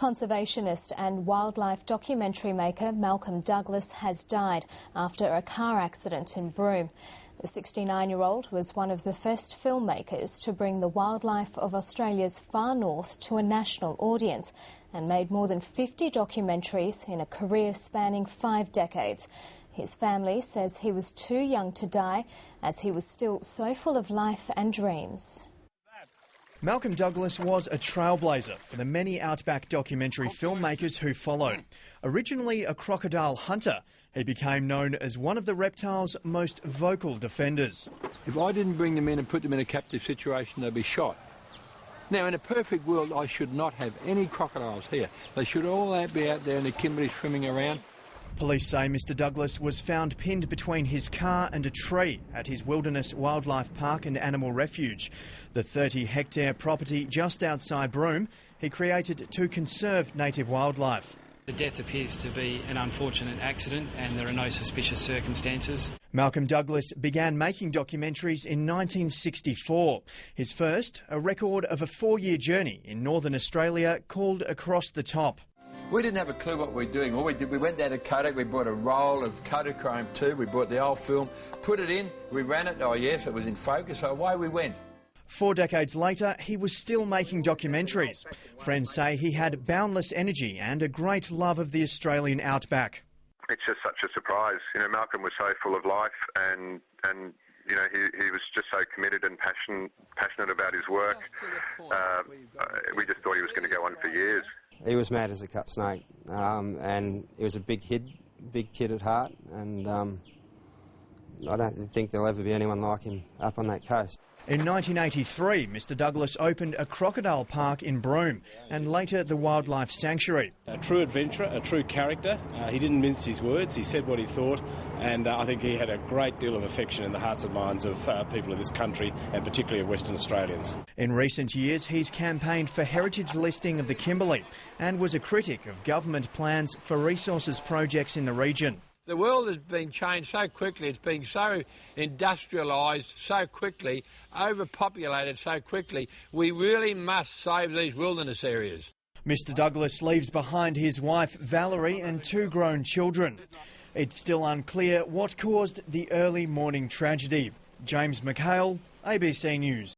Conservationist and wildlife documentary maker Malcolm Douglas has died after a car accident in Broome. The 69-year-old was one of the first filmmakers to bring the wildlife of Australia's far north to a national audience and made more than 50 documentaries in a career spanning 5 decades. His family says he was too young to die, as he was still so full of life and dreams. Malcolm Douglas was a trailblazer for the many outback documentary filmmakers who followed. Originally a crocodile hunter, he became known as one of the reptile's most vocal defenders. If I didn't bring them in and put them in a captive situation, they'd be shot. Now, in a perfect world, I should not have any crocodiles here. They should all be out there in the Kimberley swimming around. Police say Mr Douglas was found pinned between his car and a tree at his Wilderness Wildlife Park and Animal Refuge. The 30-hectare property just outside Broome he created to conserve native wildlife. The death appears to be an unfortunate accident and there are no suspicious circumstances. Malcolm Douglas began making documentaries in 1964. His first, a record of a 4-year journey in Northern Australia called Across the Top. We didn't have a clue what we were doing. All we did, we went down to Kodak, we bought a roll of Kodachrome tube, we bought the old film, put it in, we ran it, oh yes, it was in focus, so away we went. 4 decades later, he was still making documentaries. Friends say he had boundless energy and a great love of the Australian outback. It's just such a surprise. You know, Malcolm was so full of life and you know, he was just so committed and passionate about his work. We just thought he was going to go on for years. He was mad as a cut snake, and he was a big kid at heart, and I don't think there'll ever be anyone like him up on that coast. In 1983, Mr Douglas opened a crocodile park in Broome and later the Wildlife Sanctuary. A true adventurer, a true character. He didn't mince his words, he said what he thought, and I think he had a great deal of affection in the hearts and minds of people of this country and particularly of Western Australians. In recent years, he's campaigned for heritage listing of the Kimberley and was a critic of government plans for resources projects in the region. The world has been changed so quickly, it's been so industrialised so quickly, overpopulated so quickly, we really must save these wilderness areas. Mr Douglas leaves behind his wife Valerie and 2 grown children. It's still unclear what caused the early morning tragedy. James McHale, ABC News.